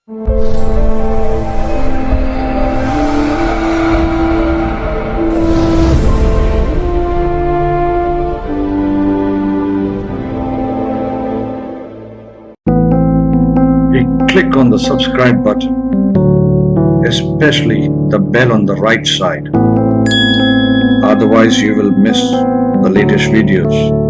Click on the subscribe button, especially the bell on the right side. Otherwise, you will miss the latest videos.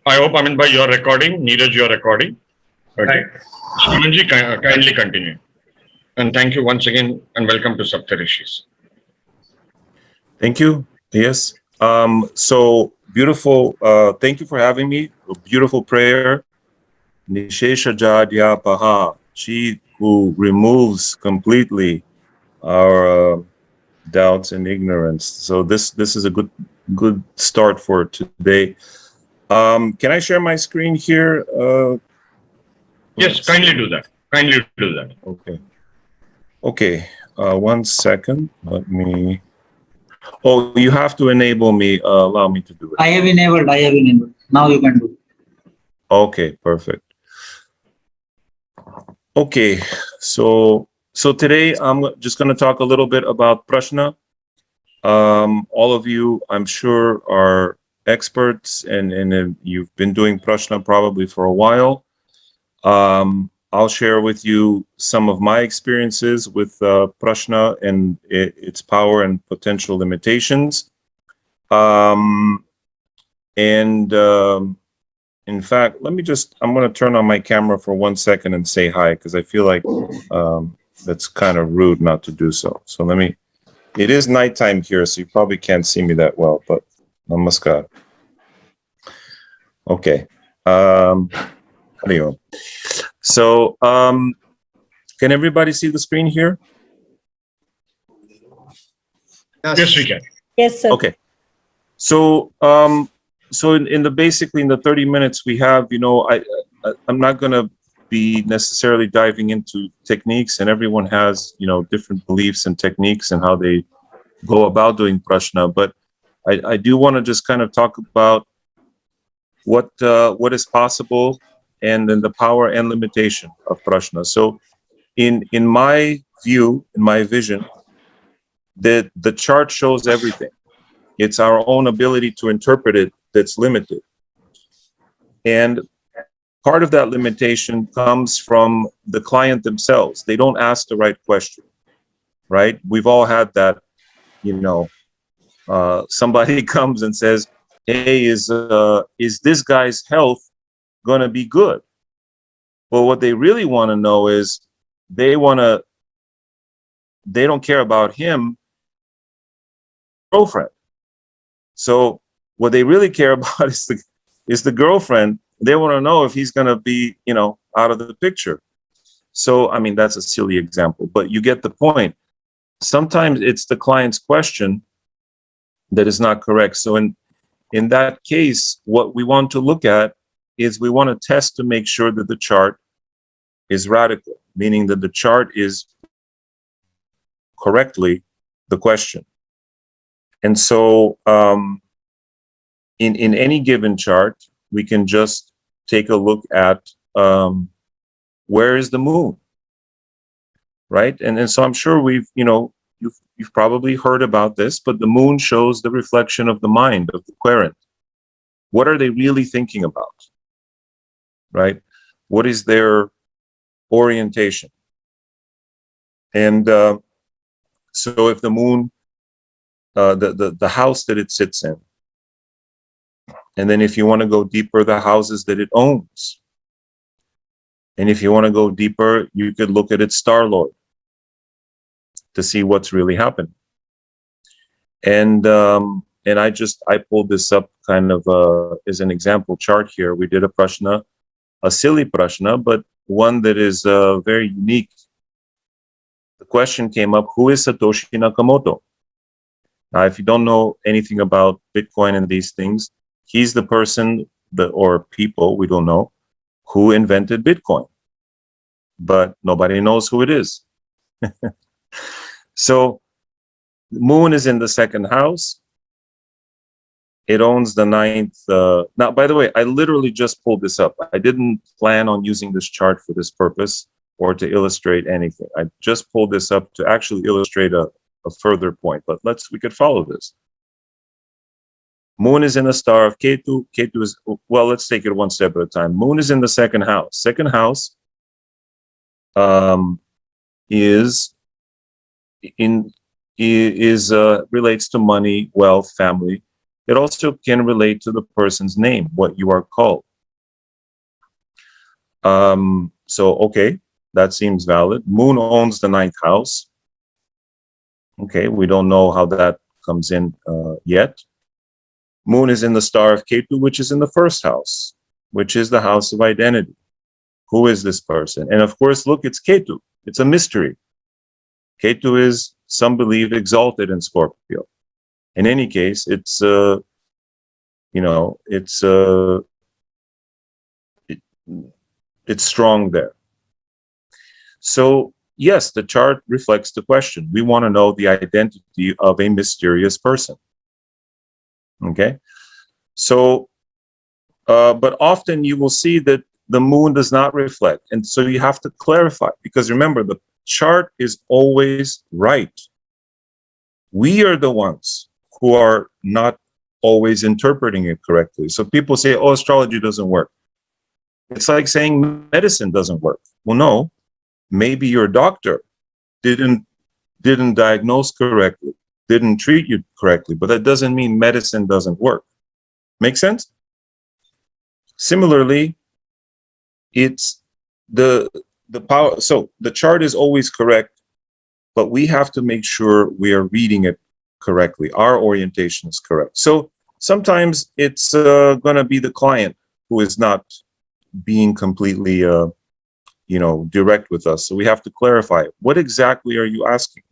I hope, Amin bhai, you're recording. Neeraj, you're recording. Okay. Simanji, kindly continue. And thank you once again and welcome to Saptarishis. Thank you. Yes. So beautiful. Thank you for having me. A beautiful prayer. Nishesha Jadya Paha. She who removes completely our doubts and ignorance. So this is a good start for today. Can I share my screen here? Yes, kindly do that. Kindly do that. Okay. Okay. 1 second. Let me. Oh, you have to enable me. Allow me to do it. I have enabled. Now you can do. Okay, perfect. Okay, so today I'm just going to talk a little bit about Prashna. All of you, I'm sure, are experts, and you've been doing Prashna probably for a while. I'll share with you some of my experiences with Prashna and its power and potential limitations. In fact, I'm going to turn on my camera for 1 second and say hi, because I feel like that's kind of rude not to do so. So it is nighttime here, so you probably can't see me that well, but namaskar. Okay. Anyway. So, can everybody see the screen here? Yes, we can. Yes, sir. Okay. So, basically in the 30 minutes we have, I'm not going to be necessarily diving into techniques, and everyone has, different beliefs and techniques and how they go about doing Prashna. But I do want to just kind of talk about what is possible, and then the power and limitation of Prashna. So in my view, in my vision, the chart shows everything. It's our own ability to interpret it that's limited. And part of that limitation comes from the client themselves. They don't ask the right question, right? We've all had that, somebody comes and says, hey, is this guy's health going to be good? Well, what they really want to know is they don't care about him, girlfriend. So what they really care about is the girlfriend. They want to know if he's going to be, out of the picture. So, I mean, that's a silly example, but you get the point. Sometimes it's the client's question that is not correct. So in that case, what we want to look at is we want to test to make sure that the chart is radical, meaning that the chart is correctly the question. And so in any given chart, we can just take a look at where is the moon, right? And so I'm sure you've probably heard about this, but the moon shows the reflection of the mind of the querent. What are they really thinking about, right? What is their orientation? And so if the moon, the house that it sits in, and then if you want to go deeper, the houses that it owns. And if you want to go deeper, you could look at its star lord to see what's really happening. And I pulled this up kind of as an example chart here. We did a Prashna a silly prashna, but one that is very unique. The question came up, who is Satoshi Nakamoto? Now, if you don't know anything about Bitcoin and these things, he's the person or people, we don't know, who invented Bitcoin. But nobody knows who it is. So the moon is in the second house. It owns the ninth. Now, by the way, I literally just pulled this up. I didn't plan on using this chart for this purpose or to illustrate anything. I just pulled this up to actually illustrate a further point, but we could follow this. Moon is in the star of Ketu. Ketu is, well, let's take it one step at a time. Moon is in the second house. Second house relates to money, wealth, family. It also can relate to the person's name, what you are called. So, okay, that seems valid. Moon owns the ninth house. Okay, we don't know how that comes in yet. Moon is in the star of Ketu, which is in the first house, which is the house of identity. Who is this person? And of course, look, it's Ketu. It's a mystery. Ketu is, some believe, exalted in Scorpio. In any case, it's strong there. So yes, the chart reflects the question. We want to know the identity of a mysterious person. Okay, so but often you will see that the moon does not reflect, and so you have to clarify, because remember, the chart is always right. We are the ones who are not always interpreting it correctly. So people say, oh, astrology doesn't work. It's like saying medicine doesn't work. Well, no, maybe your doctor didn't diagnose correctly, didn't treat you correctly, but that doesn't mean medicine doesn't work. Make sense? Similarly, it's the power. So the chart is always correct, but we have to make sure we are reading it correctly. Our orientation is correct. So sometimes it's going to be the client who is not being completely, direct with us. So we have to clarify, what exactly are you asking?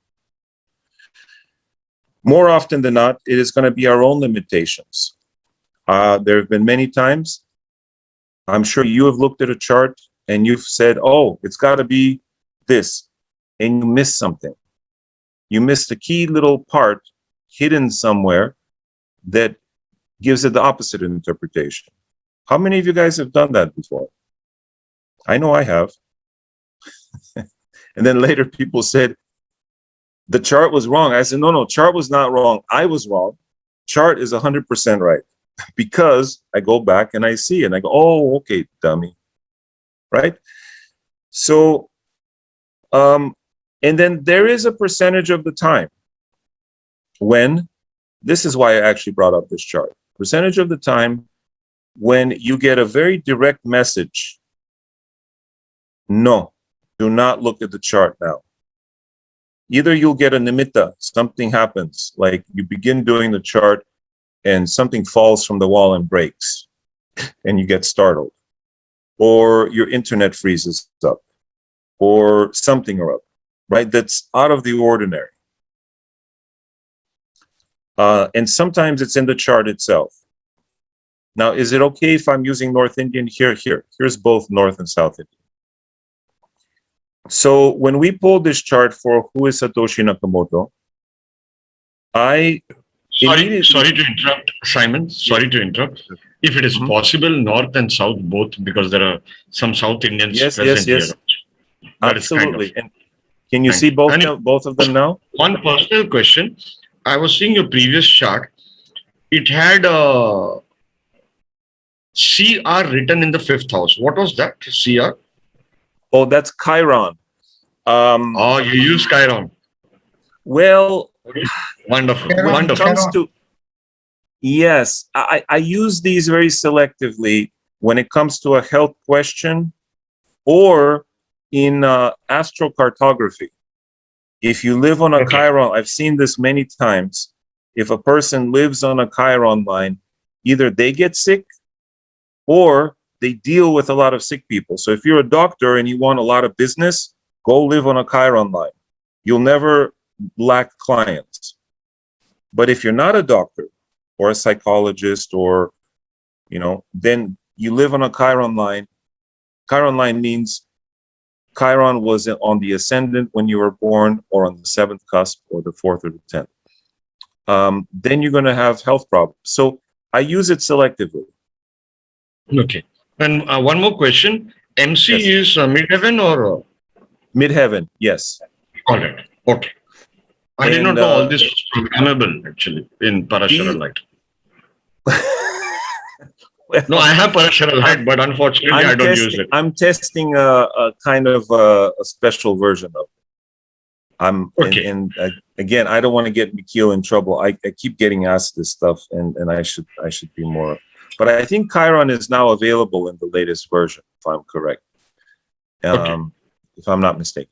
More often than not, it is going to be our own limitations. There have been many times, I'm sure you have looked at a chart and you've said, oh, it's got to be this, and you missed something. You missed a key little part hidden somewhere that gives it the opposite interpretation. How many of you guys have done that before? I know I have. And then later people said, the chart was wrong. I said, no, chart was not wrong. I was wrong. Chart is 100% right. Because I go back and I see it and I go, oh, okay, dummy. Right? So, and then there is a percentage of the time when, this is why I actually brought up this chart, percentage of the time when you get a very direct message, no, do not look at the chart now. Either you'll get a nimitta, something happens, like you begin doing the chart and something falls from the wall and breaks and you get startled, or your internet freezes up, or something or other, right? That's out of the ordinary. And sometimes it's in the chart itself. Now, is it okay if I'm using North Indian? Here's both North and South Indian. So when we pulled this chart for who is Satoshi Nakamoto, Sorry to interrupt, Simon. Sorry to interrupt. If it is possible, North and South both, because there are some South Indians present here. That absolutely. And can you see both of them now? One personal question. I was seeing your previous chart. It had CR written in the 5th house. What was that? CR? Oh, that's Chiron. You use Chiron. Well, wonderful. When it comes to, yes, I use these very selectively when it comes to a health question or in astrocartography. If you live on a Chiron, I've seen this many times. If a person lives on a Chiron line, either they get sick or they deal with a lot of sick people. So if you're a doctor and you want a lot of business, go live on a Chiron line. You'll never lack clients. But if you're not a doctor or a psychologist or, then you live on a Chiron line. Chiron line means Chiron was on the ascendant when you were born, or on the 7th cusp, or the 4th or the 10th. Then you're going to have health problems. So I use it selectively. Okay. And one more question. MC Yes. is midheaven or? Midheaven, yes. Got it. Okay. I did not And, know all this was programmable actually in Parashara Light. No, I have Parashara Light, but unfortunately I don't use it. I'm testing a kind of a special version of it. And again, I don't want to get Mikhail in trouble. I keep getting asked this stuff, and I should be more. But I think Chiron is now available in the latest version, if I'm correct. If I'm not mistaken.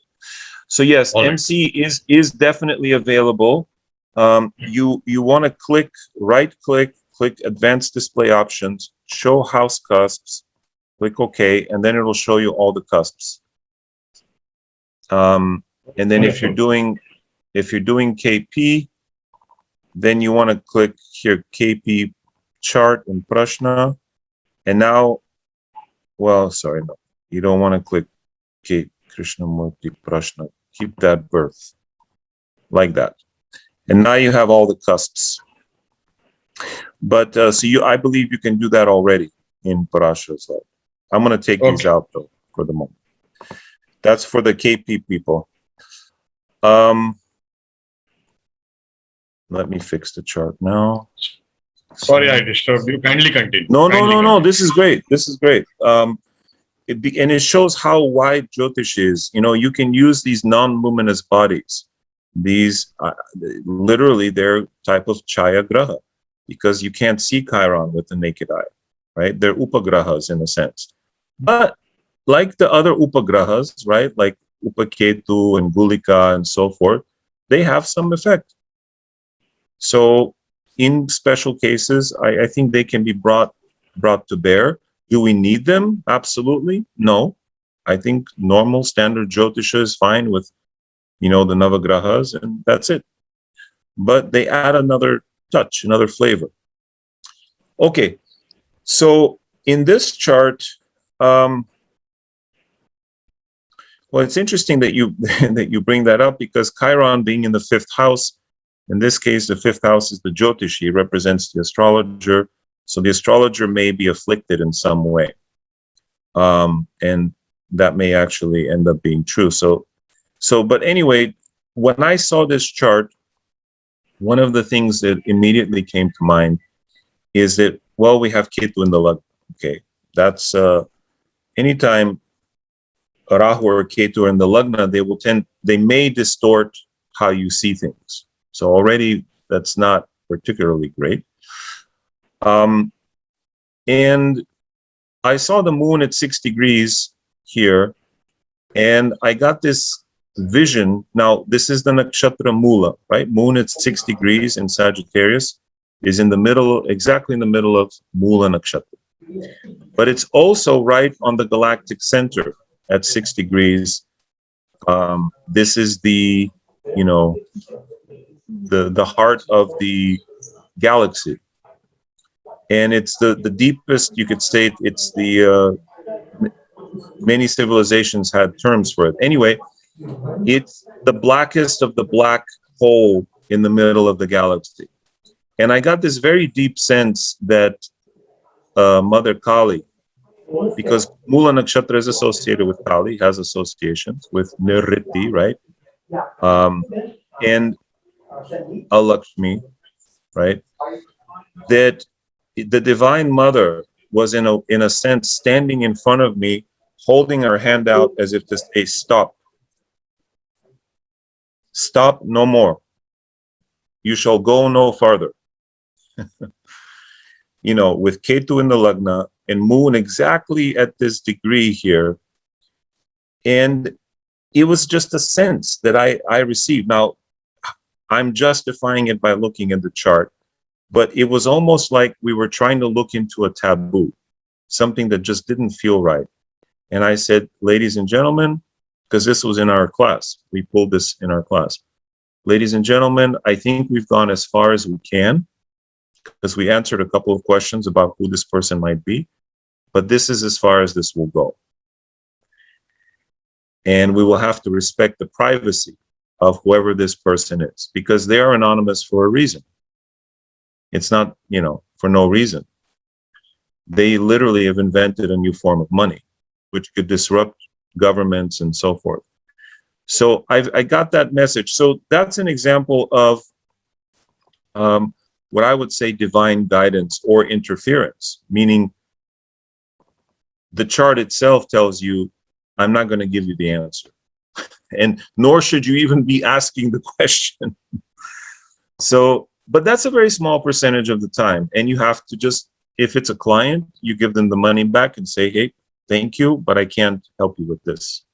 So yes, All right. MC is definitely available. You want to right click Advanced Display Options, Show House Cusps, click OK, and then it will show you all the cusps. And then if you're doing KP, then you want to click here KP chart in Prashna. And now, well, sorry, no, you don't want to click K Krishnamurti Prashna. Keep that birth like that. And now you have all the cusps. But I believe you can do that already in Parashara's life. I'm going to take these out though for the moment. That's for the KP people. Let me fix the chart now. Sorry, I disturbed you. Kindly continue. No. This is great. And it shows how wide jyotish is. You can use these non-luminous bodies. These literally they're type of chaya graha, because you can't see Chiron with the naked eye, right? They're upagrahas in a sense. But like the other upagrahas, right, like Upaketu and Gulika and so forth, they have some effect. So in special cases, I think they can be brought to bear. Do we need them? Absolutely. No. I think normal standard jyotisha is fine with, the navagrahas, and that's it. But they add another touch, another flavor. Okay. So in this chart, well, it's interesting that you that you bring that up, because Chiron being in the 5th house, in this case, the 5th house is the jyotishi, represents the astrologer. So the astrologer may be afflicted in some way. And that may actually end up being true. But anyway, when I saw this chart, one of the things that immediately came to mind is that, well, we have Ketu in the Lagna. Okay, that's anytime Rahu or Ketu are in the Lagna, they may distort how you see things. So already that's not particularly great. And I saw the moon at 6 degrees here, and I got this vision. Now, this is the nakshatra Mula, right? Moon at 6 degrees in Sagittarius is exactly in the middle of Mula nakshatra. But it's also right on the galactic center at 6 degrees. This is the heart of the galaxy. And it's the deepest, you could say, it's the, many civilizations had terms for it. Anyway, it's the blackest of the black hole in the middle of the galaxy. And I got this very deep sense that Mother Kali, because Mula Nakshatra is associated with Kali, has associations with Nirriti, right? And Alakshmi, right? That the Divine Mother was in a sense standing in front of me, holding her hand out as if to say, stop. Stop no more. You shall go no farther. With Ketu in the Lagna and Moon exactly at this degree here. And it was just a sense that I received. Now, I'm justifying it by looking at the chart, but it was almost like we were trying to look into a taboo. something that just didn't feel right. And I said, ladies and gentlemen, because this was in our class, we pulled this in our class. Ladies and gentlemen, I think we've gone as far as we can, because we answered a couple of questions about who this person might be, but this is as far as this will go. And we will have to respect the privacy of whoever this person is, because they are anonymous for a reason. It's not, for no reason. They literally have invented a new form of money, which could disrupt governments and so forth. So I got that message. So that's an example of what I would say divine guidance or interference, meaning the chart itself tells you, I'm not going to give you the answer. And nor should you even be asking the question. So, but that's a very small percentage of the time. And you have to just, if it's a client, you give them the money back and say, hey, thank you, but I can't help you with this.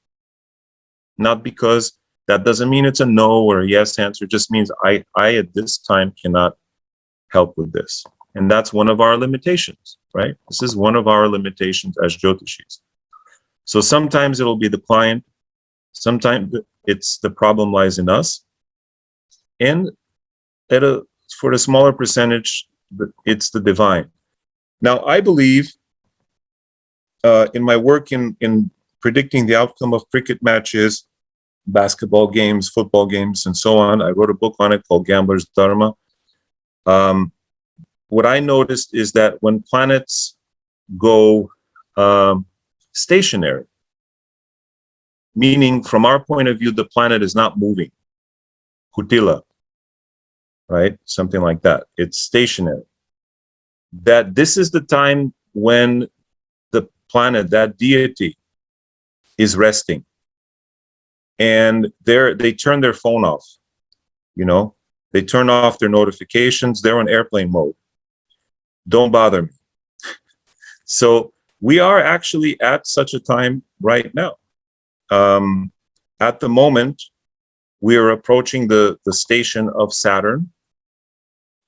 Not because that doesn't mean it's a no or a yes answer, just means I at this time cannot help with this. And that's one of our limitations, right? This is one of our limitations as jyotishis. So sometimes it'll be the client, sometimes it's the problem lies in us. And for the smaller percentage, it's the divine. Now, I believe in my work in predicting the outcome of cricket matches, basketball games, football games, and so on. I wrote a book on it called Gambler's Dharma. What I noticed is that when planets go stationary, meaning from our point of view, the planet is not moving, kutila, right? Something like that. It's stationary. That this is the time when the planet, that deity, is resting. And they turn their phone off, they turn off their notifications, they're on airplane mode. Don't bother me. So we are actually at such a time right now. At the moment, we are approaching the station of Saturn.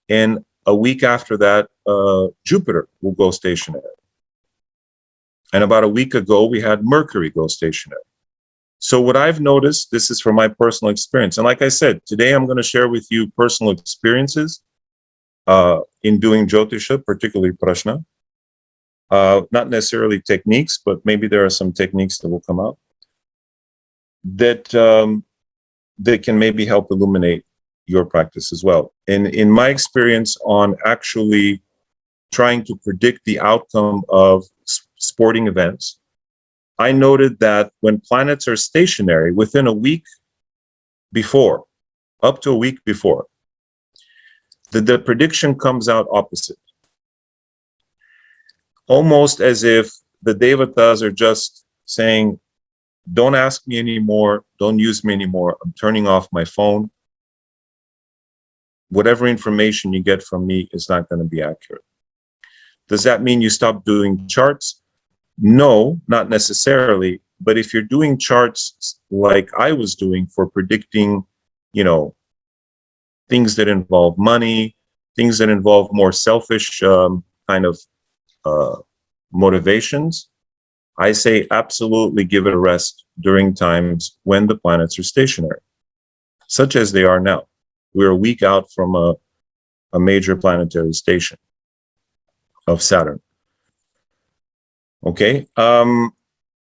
And a week after that, Jupiter will go stationary. And about a week ago, we had Mercury go stationary. So what I've noticed, this is from my personal experience. And like I said, today I'm going to share with you personal experiences in doing jyotisha, particularly Prashna. Not necessarily techniques, but maybe there are some techniques that will come out that can maybe help illuminate your practice as well. And in my experience on actually trying to predict the outcome of sporting events, I noted that when planets are stationary within a week before, up to a week before, the prediction comes out opposite. Almost as if the devatas are just saying, don't ask me anymore, don't use me anymore, I'm turning off my phone. Whatever information you get from me is not going to be accurate. Does that mean you stop doing charts? No, not necessarily. But if you're doing charts like I was doing for predicting, things that involve money, things that involve more selfish kind of motivations, I say absolutely give it a rest during times when the planets are stationary, such as they are now. We're a week out from a major planetary station of Saturn. Okay,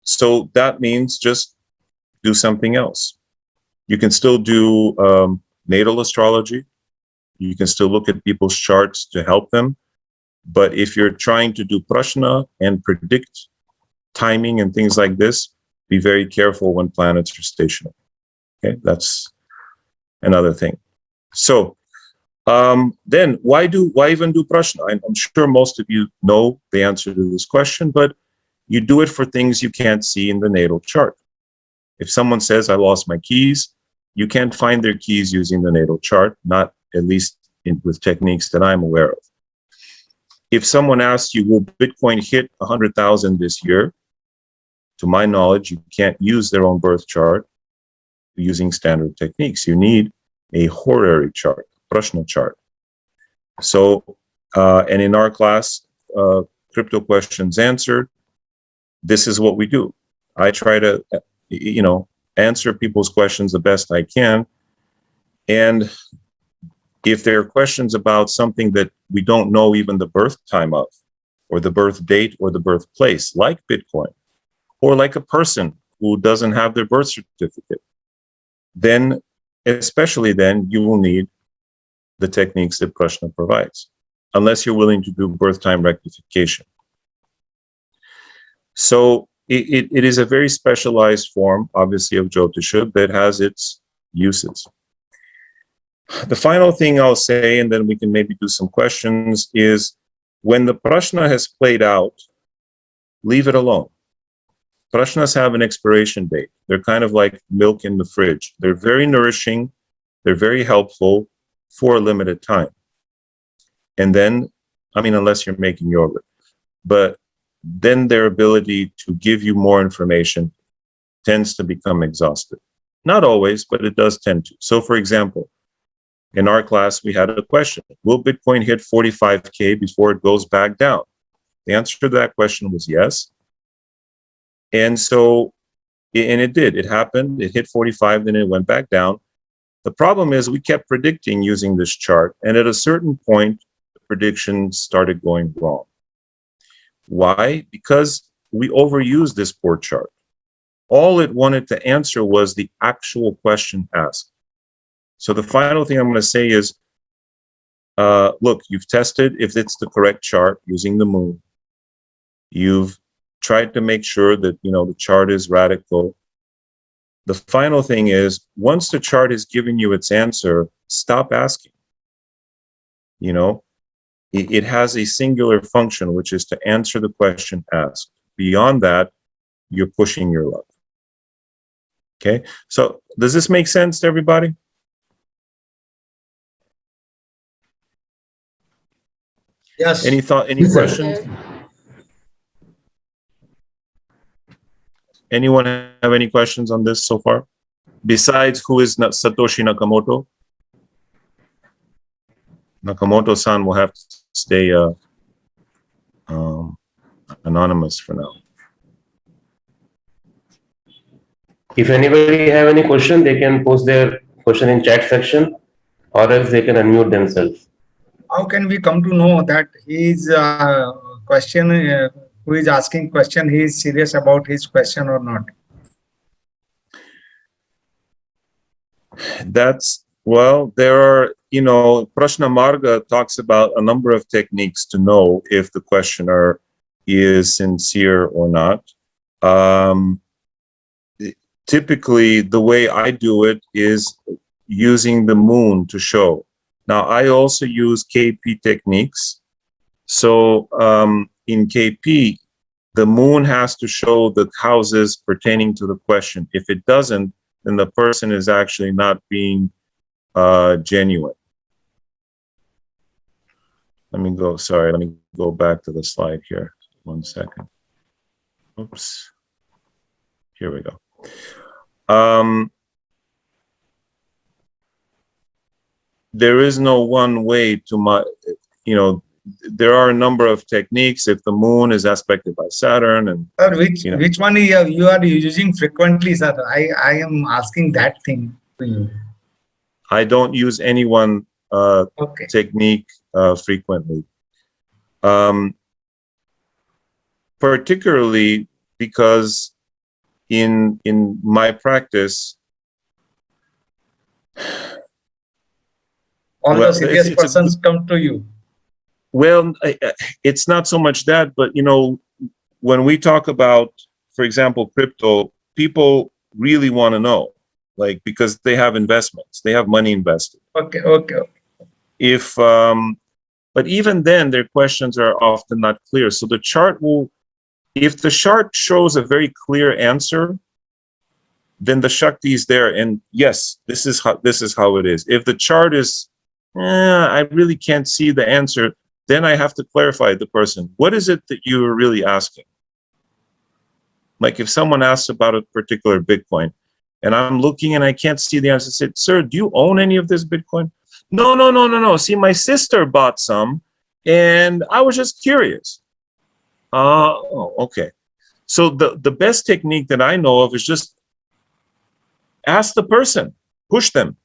so that means just do something else. You can still do natal astrology. You can still look at people's charts to help them. But if you're trying to do prashna and predict timing and things like this, be very careful when planets are stationary. Okay, that's another thing. So then why even do prashna? I'm sure most of you know the answer to this question, but you do it for things you can't see in the natal chart. If someone says, I lost my keys, you can't find their keys using the natal chart, not at least with techniques that I'm aware of. If someone asks you, will Bitcoin hit 100,000 this year? To my knowledge, you can't use their own birth chart using standard techniques. You need a horary chart, Prashna chart. So, and in our class, crypto questions answered, this is what we do. I try to, answer people's questions the best I can. And if there are questions about something that we don't know even the birth time of, or the birth date or the birthplace, like Bitcoin, or like a person who doesn't have their birth certificate, then, especially then, you will need the techniques that Prashna provides, unless you're willing to do birth time rectification. So it is a very specialized form, obviously, of jyotisha that has its uses. The final thing I'll say, and then we can maybe do some questions, is when the prashna has played out, leave it alone. Prashnas have an expiration date. They're kind of like milk in the fridge. They're very nourishing. They're very helpful for a limited time. And then, unless you're making yogurt, but then their ability to give you more information tends to become exhausted. Not always, but it does tend to. So for example, in our class, we had a question: will Bitcoin hit 45K before it goes back down? The answer to that question was yes. And so, and it did. It happened. It hit 45, then it went back down. The problem is we kept predicting using this chart, and at a certain point, the prediction started going wrong. Why? Because we overused this poor chart. All it wanted to answer was the actual question asked. So the final thing I'm going to say is, look, you've tested if it's the correct chart using the moon. You've tried to make sure that, the chart is radical. The final thing is, once the chart has given you its answer, stop asking. It has a singular function, which is to answer the question asked. Beyond that, you're pushing your luck. Okay, so does this make sense to everybody? Yes. Any thought, any questions? Anyone have any questions on this so far? Besides, who is Satoshi Nakamoto? Nakamoto-san will have to stay anonymous for now. If anybody have any question, they can post their question in chat section, or else they can unmute themselves. How can we come to know that his question, who is asking question, he is serious about his question or not? There are, Prashna Marga talks about a number of techniques to know if the questioner is sincere or not. Typically, the way I do it is using the moon to show. Now, I also use KP techniques. So in KP, the moon has to show the houses pertaining to the question. If it doesn't, then the person is actually not being genuine. Let me go back to the slide here. 1 second. Oops. Here we go. There is no one way to there are a number of techniques. If the moon is aspected by Saturn, and which one you are using frequently, sir? I am asking that thing to you. I don't use any one technique frequently, particularly because in my practice, all the serious persons come to you. Well, it's not so much that, but when we talk about, for example, crypto, people really want to know, because they have investments, they have money invested. Okay. But even then, their questions are often not clear. So the chart if the chart shows a very clear answer, then the Shakti is there, and yes, this is how it is. If the chart is, I really can't see the answer, then I have to clarify the person. What is it that you are really asking? Like if someone asks about a particular Bitcoin, and I'm looking and I can't see the answer, I said, sir, do you own any of this Bitcoin? No. See, my sister bought some, and I was just curious. Oh, okay. So the best technique that I know of is just ask the person, push them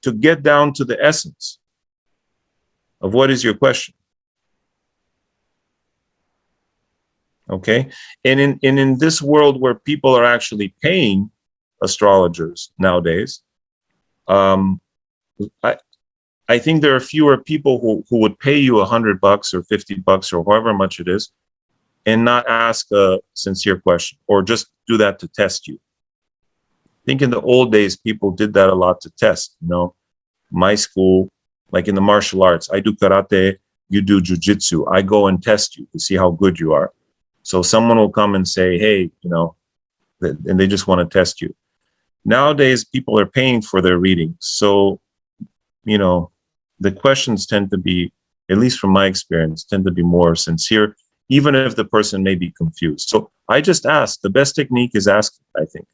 to get down to the essence of what is your question. Okay. And in this world where people are actually paying astrologers nowadays, I think there are fewer people who would pay you $100 or $50 or however much it is and not ask a sincere question or just do that to test you. I think in the old days, people did that a lot to test, you know. My school, like in the martial arts, I do karate, you do jujitsu. I go and test you to see how good you are. So someone will come and say, hey, you know, and they just want to test you. Nowadays, people are paying for their readings. So, you know, the questions tend to be, at least from my experience, tend to be more sincere, even if the person may be confused. So I just ask. The best technique is asking, I think.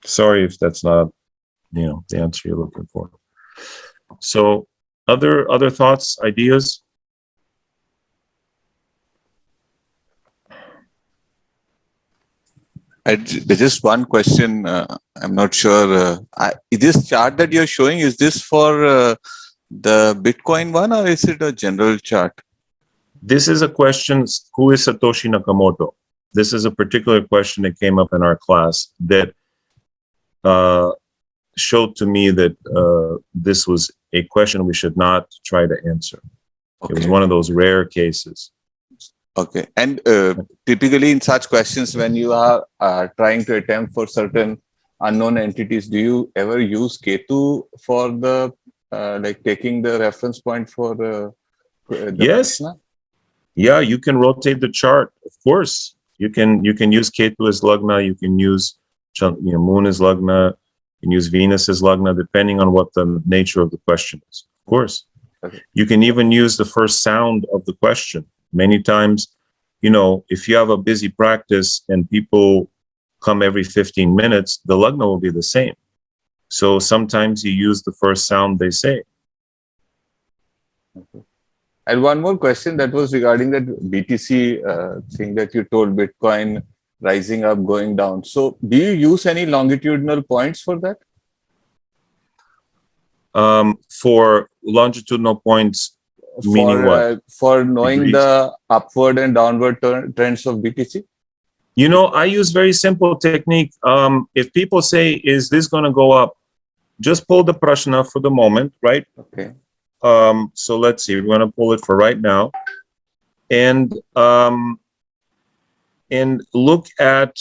Sorry if that's not, you know, the answer you're looking for. So other thoughts, ideas? There's just one question. I'm not sure. This chart that you're showing, is this for the Bitcoin one, or is it a general chart? This is a question, who is Satoshi Nakamoto? This is a particular question that came up in our class that showed to me that this was a question we should not try to answer. Okay. It was one of those rare cases. Okay. And typically in such questions, when you are trying to attempt for certain unknown entities, do you ever use Ketu for the, like taking the reference point for the yes. Prashna? Yeah, you can rotate the chart. Of course, you can use Ketu as Lagna. You can use, you know, Moon as Lagna. You can use Venus as Lagna, depending on what the nature of the question is. Of course. Okay. You can even use the first sound of the question. Many times, you know, if you have a busy practice and people come every 15 minutes, the Lagna will be the same. So sometimes you use the first sound they say. Okay. And one more question that was regarding that BTC thing that you told, Bitcoin rising up, going down. So do you use any longitudinal points for that? For longitudinal points, meaning what? For knowing the upward and downward trends of BTC? You know, I use very simple technique. If people say, is this going to go up? Just pull the Prashna for the moment, right? Okay. So let's see, we're going to pull it for right now. And look at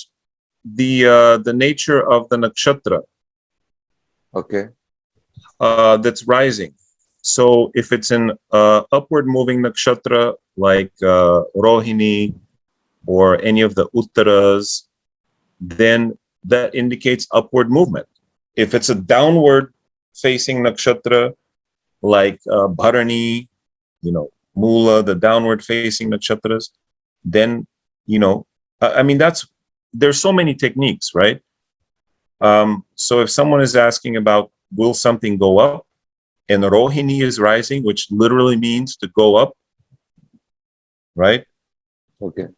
the nature of the nakshatra. Okay. That's rising. So if it's an upward moving nakshatra like Rohini or any of the Uttaras, then that indicates upward movement. If it's a downward facing nakshatra like Bharani, you know, Mula, the downward facing nakshatras, then, you know, I mean, there's so many techniques, right? So if someone is asking about, will something go up? And Rohini is rising, which literally means to go up, right? Okay.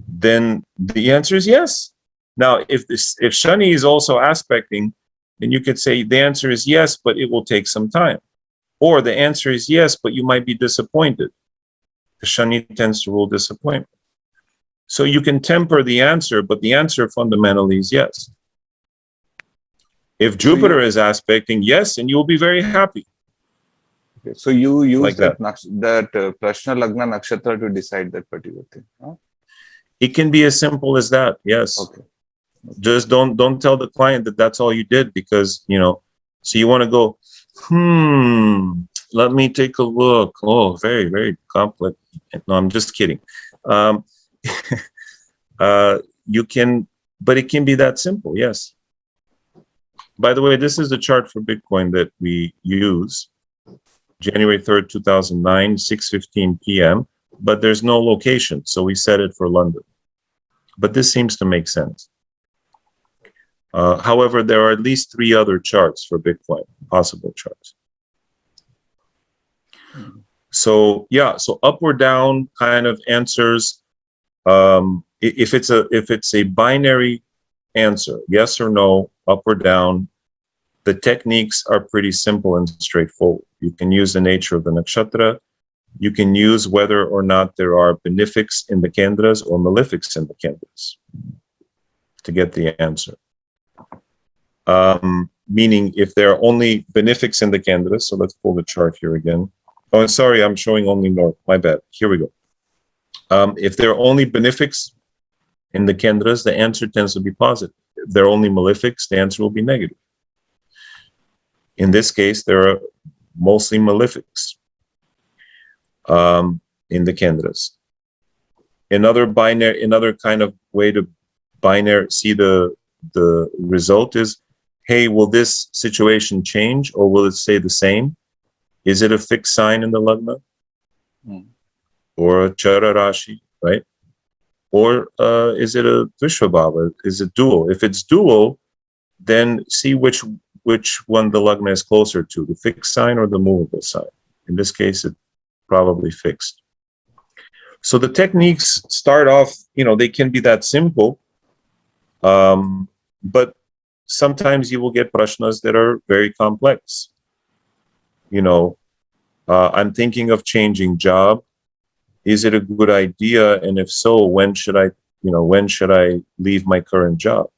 Then the answer is yes. Now, if Shani is also aspecting, then you could say the answer is yes, but it will take some time. Or the answer is yes, but you might be disappointed. Because Shani tends to rule disappointment. So you can temper the answer, but the answer fundamentally is yes. If Jupiter is aspecting, yes, and you'll be very happy. Okay. So you use like that Prashna Lagna Nakshatra to decide that particular thing. Huh? It can be as simple as that, yes. Okay. Just don't tell the client that that's all you did, because, you know, so you want to go, let me take a look. Oh, very, very complex. No, I'm just kidding. You can, but it can be that simple, yes. By the way, this is the chart for Bitcoin that we use, January 3rd, 2009, 6:15 p.m., but there's no location, so we set it for London. But this seems to make sense. However, there are at least 3 other charts for Bitcoin, possible charts. So yeah, so up or down kind of answers. If it's a binary answer, yes or no, up or down, the techniques are pretty simple and straightforward. You can use the nature of the nakshatra. You can use whether or not there are benefics in the kendras or malefics in the kendras to get the answer. Meaning if there are only benefics in the kendras, so let's pull the chart here again. Oh, and sorry, I'm showing only north. My bad. Here we go. If there are only benefics in the kendras, the answer tends to be positive. If there are only malefics, the answer will be negative. In this case, there are mostly malefics in the kendras. Another kind of way to see the result is, hey, will this situation change or will it stay the same? Is it a fixed sign in the lagna? Or a chara rashi, right? Or is it a Vishwabhava? Is it dual? If it's dual, then see which one the lagna is closer to, the fixed sign or the movable sign. In this case, it's probably fixed. So the techniques start off, they can be that simple, but sometimes you will get prashnas that are very complex. I'm thinking of changing job. Is it a good idea? And if so, when should I leave my current job?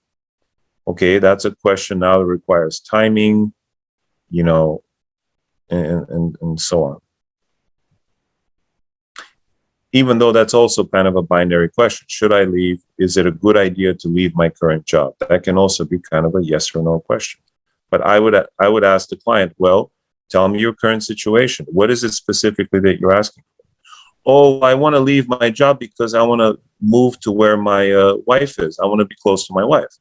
Okay, that's a question now that requires timing, and so on. Even though that's also kind of a binary question. Should I leave? Is it a good idea to leave my current job? That can also be kind of a yes or no question. But I would ask the client, well, tell me your current situation. What is it specifically that you're asking for? Oh, I want to leave my job because I want to move to where my wife is. I want to be close to my wife.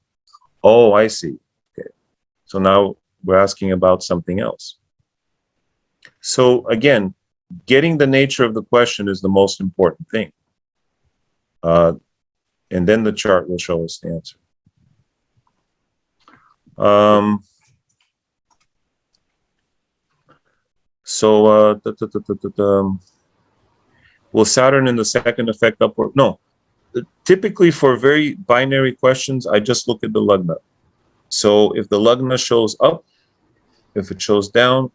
Oh, I see. Okay. So now we're asking about something else. So again, getting the nature of the question is the most important thing. And then the chart will show us the answer. Will Saturn in the second effect upward? No. Typically for very binary questions, I just look at the lagna. So if the lagna shows up, if it shows down,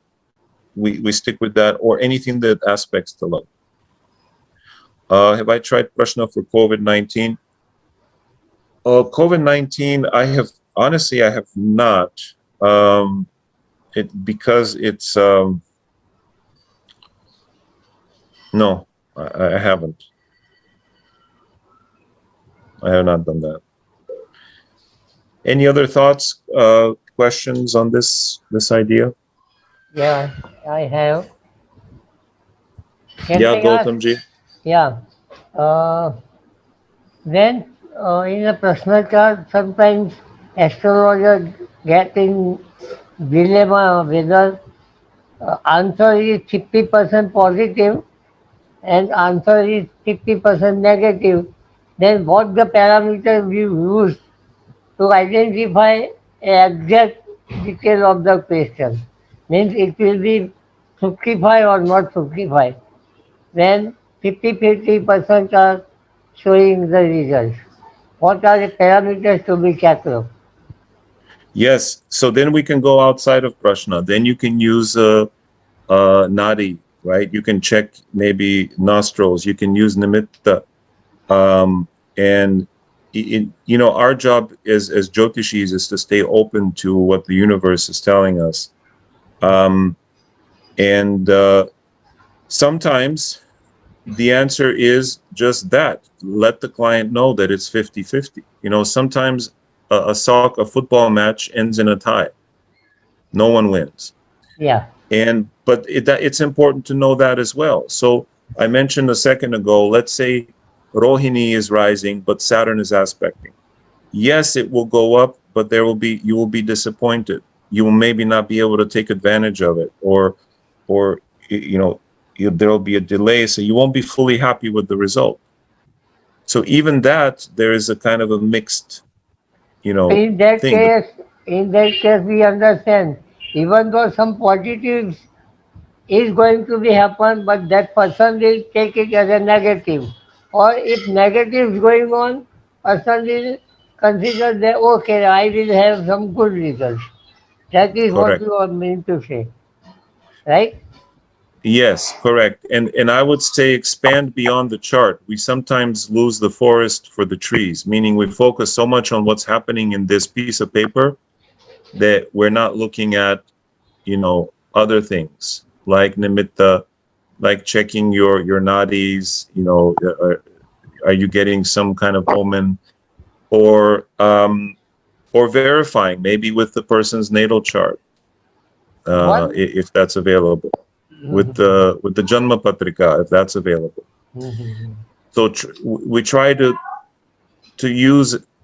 we stick with that, or anything that aspects the lagna. Have I tried Prashna for COVID-19? COVID-19, I have not. Because it's no, I haven't. I have not done that. Any other thoughts, questions on this idea? Yeah, I have. Can Yeah, I ask? Gautamji. Yeah. Then in a personal chart, sometimes astrologer get in dilemma whether answer is 50% positive and answer is 50% negative. Then what the parameter we use to identify exact detail of the question. Means it will be 55 or not 55. Then 50% are showing the results. What are the parameters to be checked? Yes. So then we can go outside of Prashna. Then you can use nadi, right? You can check maybe nostrils. You can use nimitta. And our job as jyotishis is to stay open to what the universe is telling us. Sometimes the answer is just that. Let the client know that it's 50-50. Sometimes a football match ends in a tie. No one wins. Yeah. But it's important to know that as well. So I mentioned a second ago, let's say Rohini is rising, but Saturn is aspecting. Yes, it will go up, but you will be disappointed. You will maybe not be able to take advantage of it, or there will be a delay, so you won't be fully happy with the result. So even that, there is a kind of a mixed, In that thing. case, we understand. Even though some positives is going to be happen, but that person will take it as a negative. Or if negative is going on, person will consider that okay, I will have some good results. That is what Correct. you are meaning to say, right? Yes, correct. And I would say expand beyond the chart. We sometimes lose the forest for the trees, meaning we focus so much on what's happening in this piece of paper that we're not looking at, other things like nimitta, like checking your nadis, are you getting some kind of omen, or verifying maybe with the person's natal chart, One. if that's available, with the Janma Patrika, if that's available. So we try to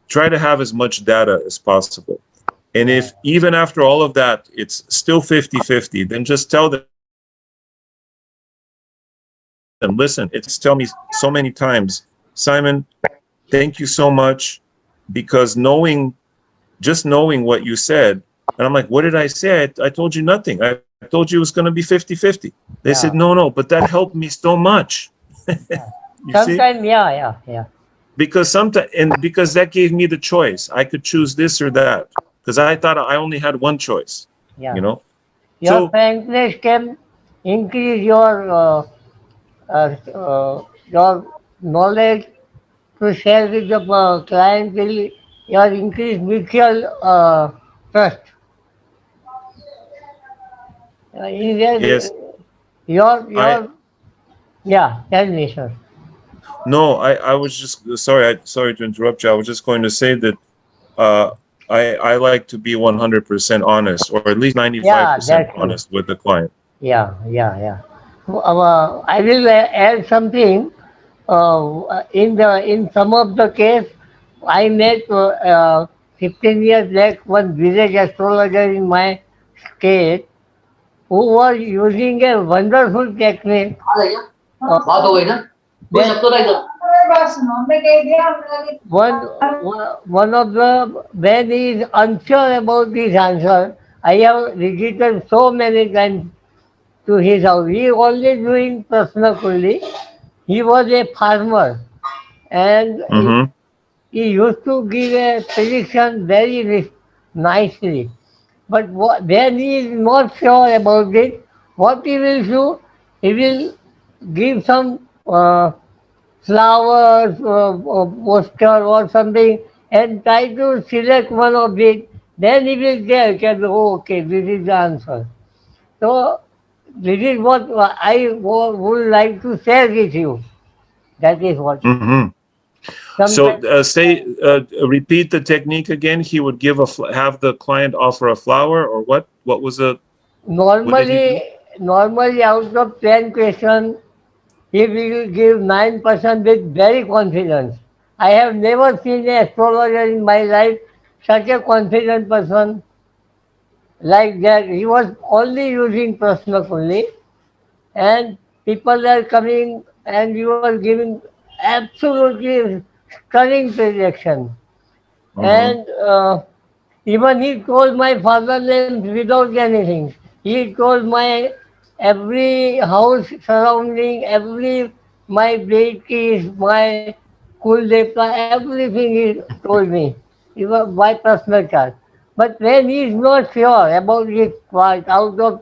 try to have as much data as possible. And if even after all of that, it's still 50-50, then just tell them, listen, it's tell me so many times, Simon, thank you so much, because just knowing what you said, and I'm like, what did I say? I told you nothing. I told you it was going to be 50-50. They said, no, but that helped me so much. You see? Sometimes, yeah. Because because that gave me the choice. I could choose this or that, because I thought I only had one choice. Yeah. Your So, frankness can increase your knowledge to share with the client will your increase mutual trust. In yes, I your yeah, tell me, sir. no, I was just sorry to interrupt you. I was just going to say that uh, I like to be 100% honest, or at least Yeah, 95% that's true. honest with the client. Yeah. I will add something. In some of the case, I met 15 years back one village astrologer in my state who was using a wonderful technique. बात हो गई ना कोई That शब्द नहीं था one of the when he is unsure about his answer, I have visited so many times to his house. He is only doing Prashna fully. He was a farmer and Mm-hmm. he used to give a prediction very nicely. But when he is not sure about it, what he will do, he will give some flowers, poster or something and try to select one of it. Then he will tell, oh, okay, this is the answer. So this is what I would like to share with you. That is what. Mm-hmm. So Sometimes repeat the technique again. He would have the client offer a flower, or what? What did he do? normally out of 10 questions, he will give 9% with very confidence. I have never seen an astrologer in my life, such a confident person like that. He was only using Prashna only, and people are coming and you are giving absolutely stunning prediction. Mm-hmm. And even he told my father name without anything. He told my every house surrounding, every my deities, my kuldevta, everything he told me. Even my personal chart. But when he is not sure about his chart out of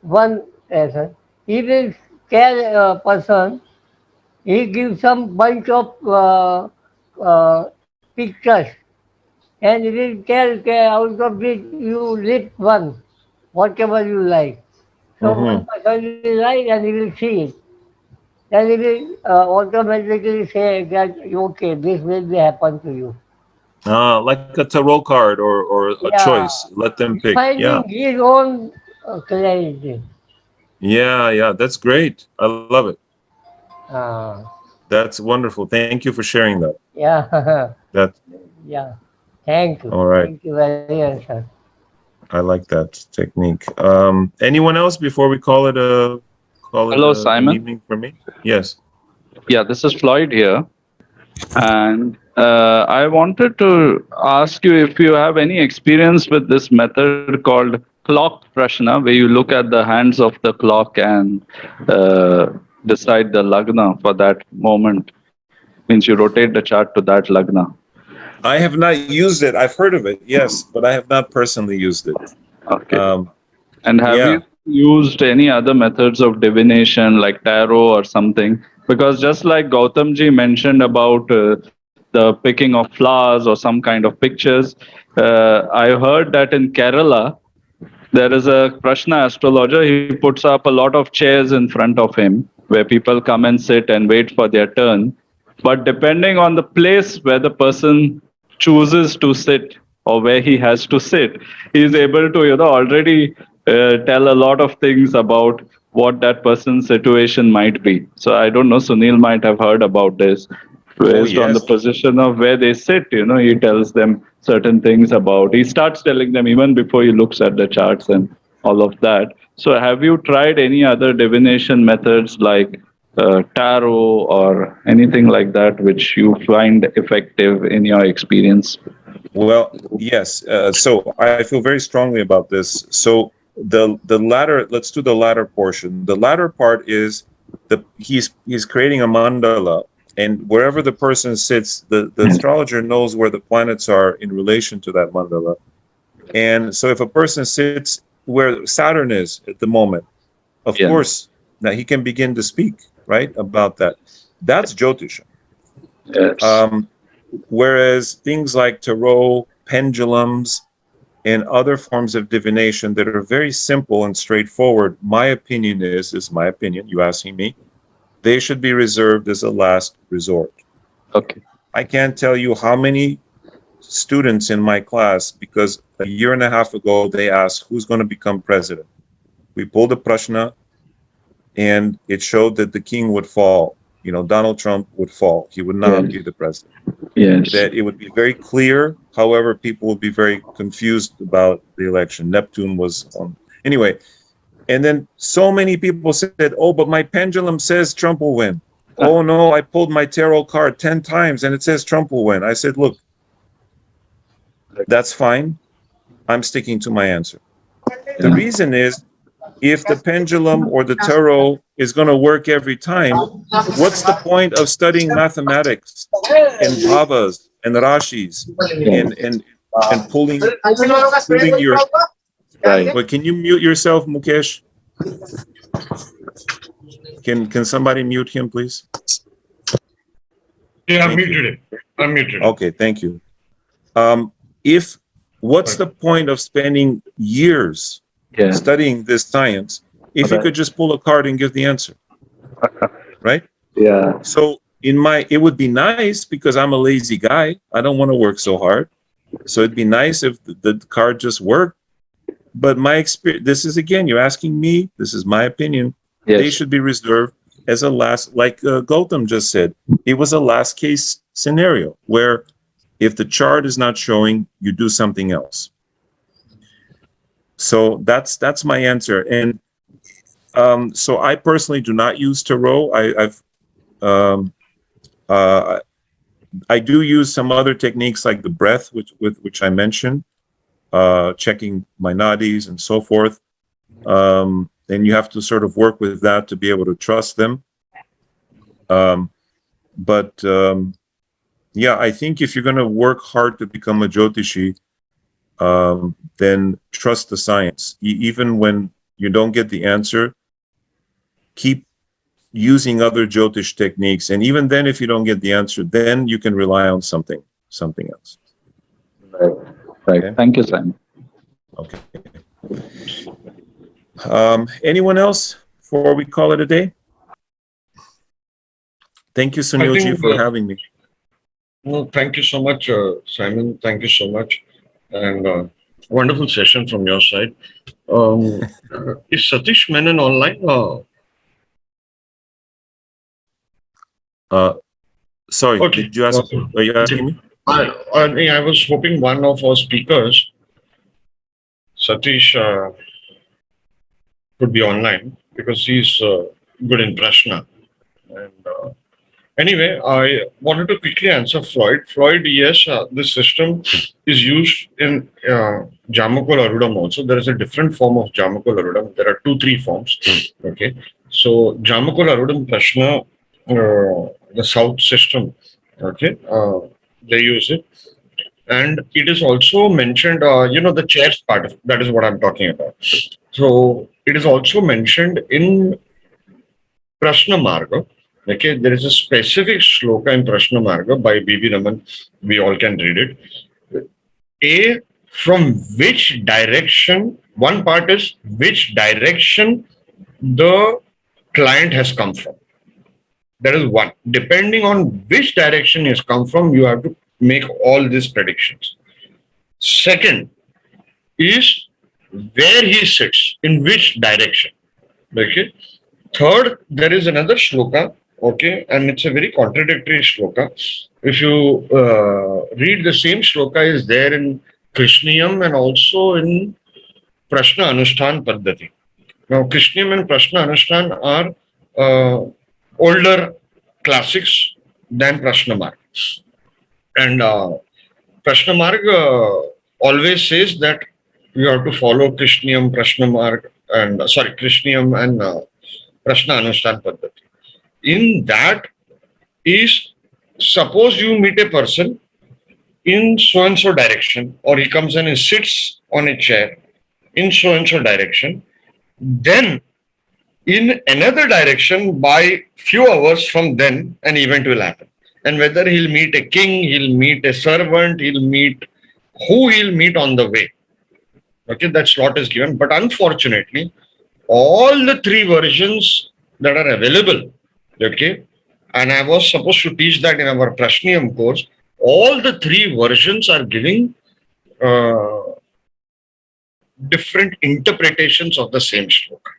one person, he will tell a person, he gives some bunch of pictures and he will tell out of which you lift one, whatever you like. So one Mm-hmm. person will write and he will see it. Then he will automatically say that, okay, this will be happen to you. Like a tarot card, or a Yeah, choice. Let them pick. Yeah. finding his own clarity. Yeah. That's great. I love it. Uh, That's wonderful. Thank you for sharing that. yeah, That yeah. Thank you. all right. Thank you very much, sir. I like that technique. Anyone else before we call it Hello, an Simon. evening for me? Yes. Yeah, this is Floyd here. And I wanted to ask you if you have any experience with this method called clock Prashna, where you look at the hands of the clock and decide the lagna for that moment. Means you rotate the chart to that lagna. I have not used it. I've heard of it, yes, but I have not personally used it. Okay. Um, And have yeah. you used any other methods of divination like tarot or something? Because just like Gautamji mentioned about the picking of flowers or some kind of pictures, I heard that in Kerala, there is a Prashna astrologer. He puts up a lot of chairs in front of him where people come and sit and wait for their turn. But depending on the place where the person chooses to sit or where he has to sit, he is able to, already tell a lot of things about what that person's situation might be. So I don't know, Sunil might have heard about this. Based on the yes. position of where they sit, he tells them certain things about. He starts telling them even before he looks at the charts and all of that. So, have you tried any other divination methods like tarot or anything like that, which you find effective in your experience? Well, yes. So I feel very strongly about this. So the latter, let's do the latter portion. The latter part is he's creating a mandala, and wherever the person sits, the astrologer knows where the planets are in relation to that mandala. And so if a person sits where Saturn is at the moment, of course, now he can begin to speak, right, about that. That's jyotish. Yes. Whereas things like tarot, pendulums, and other forms of divination that are very simple and straightforward, my opinion is my opinion, you asking me, they should be reserved as a last resort. Okay. I can't tell you how many students in my class, because a year and a half ago, they asked who's going to become president. We pulled a Prashna, and it showed that the king would fall. Donald Trump would fall. He would not be the president. Yes. That it would be very clear. However, people would be very confused about the election. Neptune was on. Anyway, and then so many people said, oh, but my pendulum says Trump will win. Oh, no, I pulled my tarot card 10 times and it says Trump will win. I said, look, that's fine. I'm sticking to my answer. The reason is, if the pendulum or the tarot is going to work every time, what's the point of studying mathematics and bhavas and rashis and pulling your Right. But can you mute yourself, Mukesh? Can somebody mute him, please? Yeah, I'm Thank you. muted him. I'm muted him. Okay, thank you. What's the point of spending years studying this science if you could just pull a card and give the answer? Right? Yeah. So it would be nice, because I'm a lazy guy. I don't want to work so hard. So it'd be nice if the card just worked. But my experience, this is, again, you're asking me, this is my opinion. Yes. They should be reserved as a last, like Gautam just said, it was a last case scenario where if the chart is not showing, you do something else. So that's my answer. And so I personally do not use tarot. I do use some other techniques like the breath, which I mentioned, checking my nadis and so forth. And you have to sort of work with that to be able to trust them. Yeah, I think if you're going to work hard to become a jyotishi, then trust the science. Even when you don't get the answer, keep using other jyotish techniques. And even then, if you don't get the answer, then you can rely on something else. Right. Okay. Thank you, Simon. Okay. Anyone else before we call it a day? Thank you, Sunilji, for having me. No, thank you so much, Simon. Thank you so much. And wonderful session from your side. Is Satish Menon online? Sorry, Okay. did you ask? Are you asking me? I was hoping one of our speakers, Satish, could be online, because he's good in Prashna. Anyway, I wanted to quickly answer Freud. Freud, yes, this system is used in Jamakul Arudam also. There is a different form of Jamakul Arudam. There are 2-3 forms. Okay. So, Jamakul Arudam Prashna, the South system, okay, they use it. And it is also mentioned, the chairs part, that is what I'm talking about. So, it is also mentioned in Prashna Marga. Okay, there is a specific shloka in Prashna Marga by B.V. Raman. We all can read it. A, from which direction, one part is which direction the client has come from. That is one. Depending on which direction he has come from, you have to make all these predictions. Second is where he sits, in which direction. Okay. Third, there is another shloka, okay, and it's a very contradictory shloka. If you read the same shloka is there in Krishniyam and also in Prashna Anushthan Paddhati. Now, Krishniyam and Prashna Anushthan are older classics than Prashna Marg. And Prashna Marg always says that you have to follow Krishniyam, Prashna Marg, and Krishniyam and Prashna Anushthan Paddhati. In that is, suppose you meet a person in so and so direction, or he comes and he sits on a chair in so and so direction, then in another direction by few hours from then an event will happen. And whether he'll meet a king, he'll meet a servant, he'll meet who he'll meet on the way. Okay, that slot is given. But unfortunately, all the 3 versions that are available, okay, and I was supposed to teach that in our Prashniyam course, all the 3 versions are giving different interpretations of the same shloka.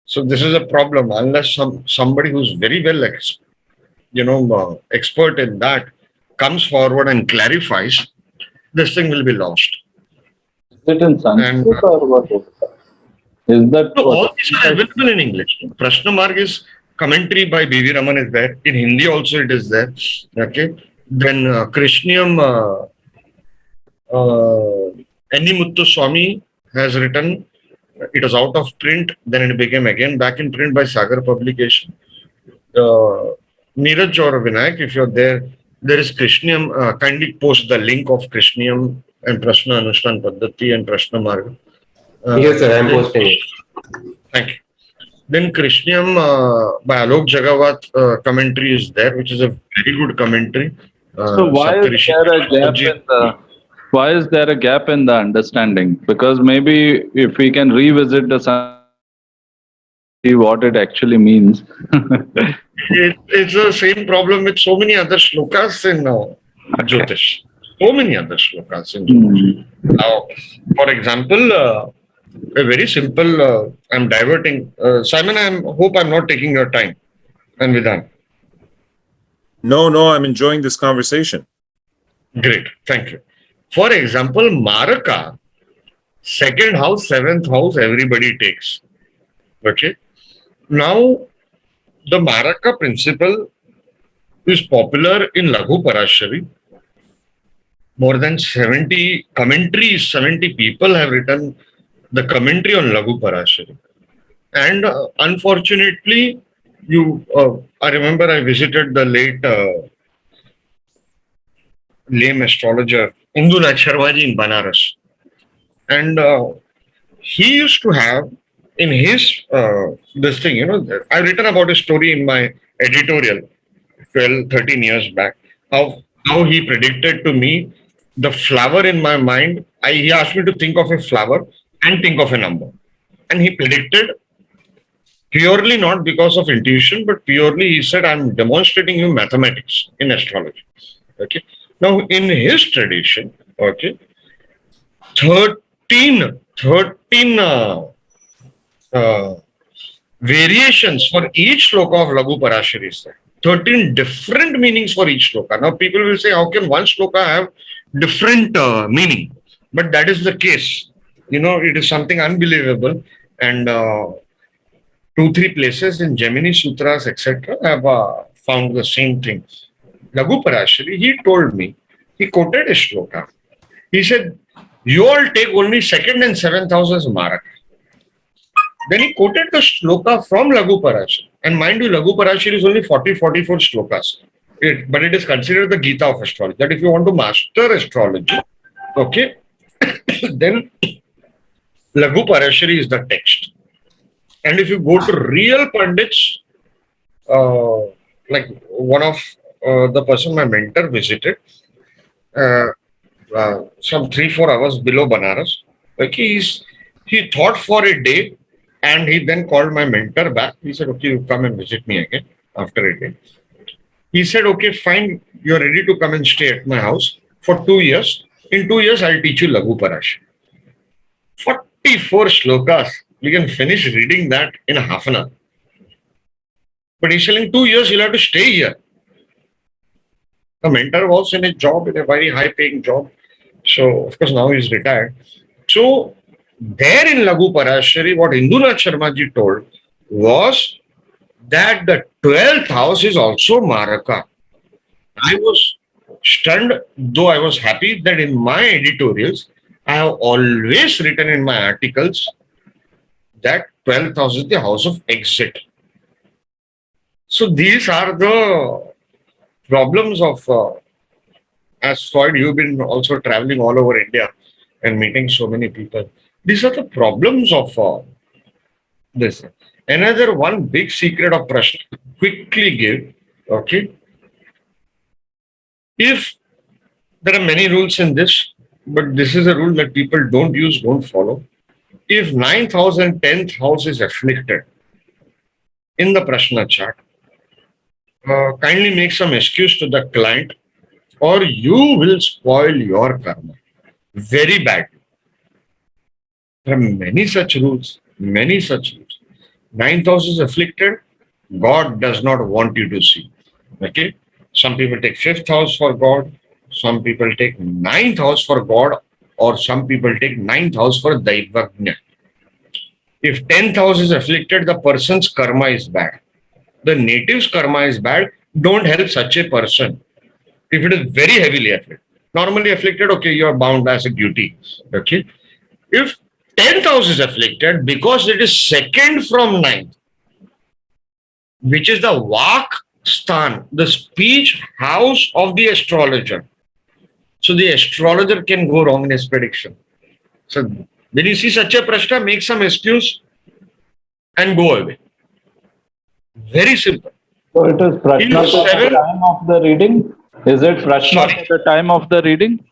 So this is a problem unless somebody who's very well expert in that comes forward and clarifies, this thing will be lost. Is it in Sanskrit or what? Is that so all these are available in English. Prashna Marg is commentary by B.V. Raman is there. In Hindi also it is there. Okay. Then Krishniyam, N.E. Muthu Swami has written. It was out of print. Then it became again back in print by Sagar Publication. Neeraj or Vinayak, if you're there, there is Krishniyam. Kindly post the link of Krishniyam and Prashna Anushthan Paddhati and Prashna Marg. Yes, sir, I am posting it. Thank you. Then Krishniyam by Alok Jagawat commentary is there, which is a very good commentary. So why is there a gap in the understanding? Because maybe if we can revisit the see what it actually means. It's the same problem with so many other shlokas in jyotish. So many other shlokas in jyotish. Now, for example, a very simple, I'm diverting. Simon, I hope I'm not taking your time. And Vidhan. No, I'm enjoying this conversation. Great, thank you. For example, Maraka, 2nd house, 7th house, everybody takes. Okay. Now, the Maraka principle is popular in Laghu Parashari. More than 70 commentaries, 70 people have written the commentary on Laghu Parashari. And unfortunately, I remember I visited the late lame astrologer Indunath Sharmaji in Banaras. And he used to have in his, this thing, I've written about a story in my editorial 12, 13 years back, how he predicted to me the flower in my mind. He asked me to think of a flower and think of a number. And he predicted purely not because of intuition, but purely he said, I'm demonstrating you mathematics in astrology. Okay. Now, in his tradition, okay, 13 variations for each shloka of Laghu Parashari is there. 13 different meanings for each shloka. Now, people will say, how can one shloka have different meaning? But that is the case. It is something unbelievable. And 2-3 places in Gemini Sutras, etc., have found the same thing. Lagu Parashari, he told me, he quoted a shloka. He said, you all take only second and seventh house as Maraka. Then he quoted the shloka from Lagu Parashari. And mind you, Lagu Parashari is only 44 shlokas. But it is considered the Gita of astrology. That if you want to master astrology, okay, then Lagu Parashari is the text. And if you go to real Pandits, like one of the person my mentor visited, some 3-4 hours below Banaras, like he thought for a day, and he then called my mentor back. He said, okay, you come and visit me again after a day. He said, okay, fine, you're ready to come and stay at my house for 2 years. In 2 years, I'll teach you Lagu Parashari. 44 shlokas. We can finish reading that in half an hour. But he's saying 2 years, you'll have to stay here. The mentor was in a job, in a very high-paying job. So, of course, now he's retired. So, there in Lagu Parashari, what Indunath Sharma ji told was that the 12th house is also Maraka. I was stunned, though I was happy that in my editorials, I have always written in my articles that 12th house is the house of exit. So these are the problems of, as Freud, you've been also traveling all over India and meeting so many people. These are the problems of this. Another one big secret of Prashna, quickly give, okay. If there are many rules in this, but this is a rule that people don't use, don't follow. If 9th house and 10th house is afflicted in the Prashna chart, kindly make some excuse to the client or you will spoil your karma very badly. There are many such rules, many such rules. 9th house is afflicted, God does not want you to see. Okay? Some people take 5th house for God, some people take 9th house for God, or some people take 9th house for Daivagnya. If 10th house is afflicted, the person's karma is bad. The native's karma is bad. Don't help such a person. If it is very heavily afflicted. Normally afflicted, okay, you are bound as a duty. Okay? If 10th house is afflicted, because it is second from 9th, which is the Vak Sthan, the speech house of the astrologer. So the astrologer can go wrong in his prediction. So when you see such a Prashna, make some excuse and go away. Very simple. So it is Prashna at the time of the reading? Is it Prashna at the time of the reading?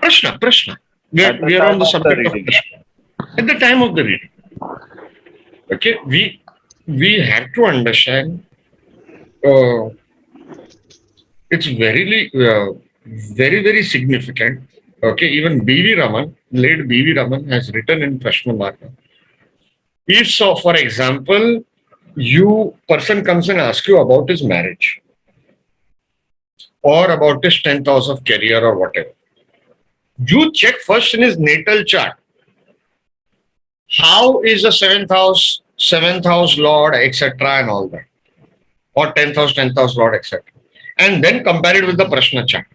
Prashna. We are on the subject of Prashna. At the time of the reading. Okay, we have to understand it's very, very significant. Okay, even B.V. Raman, late B.V. Raman has written in Prashna Marga. If so, for example, person comes and asks you about his marriage or about his 10th house of career or whatever, you check first in his natal chart. How is the 7th house Lord, etc. and all that, or 10th house Lord, etc. And then compare it with the Prashna chart.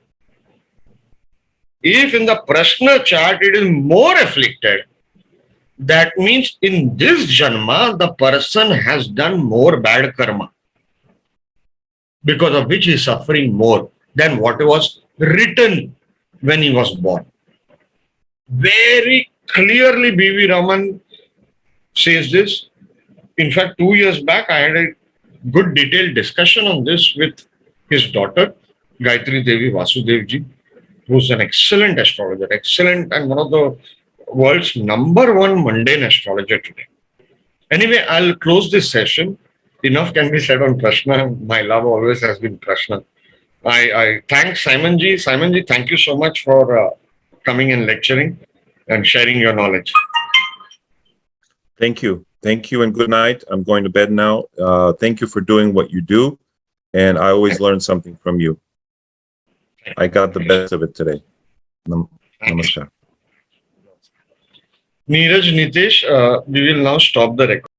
If in the Prashna chart it is more afflicted, that means in this Janma, the person has done more bad karma, because of which he is suffering more than what was written when he was born. Very clearly, B.V. Raman says this. In fact, 2 years back, I had a good detailed discussion on this with his daughter, Gayatri Devi Vasudevji, who's an excellent astrologer, excellent, and one of the world's #1 mundane astrologer today. Anyway, I'll close this session. Enough can be said on Prashna. My love always has been Prashna. I thank Simon ji. Simon ji, thank you so much for coming and lecturing and sharing your knowledge. Thank you. Thank you and good night. I'm going to bed now. Thank you for doing what you do. And I always learn something from you. I got the best of it today. Namaskar. Neeraj, Nitesh, we will now stop the recording.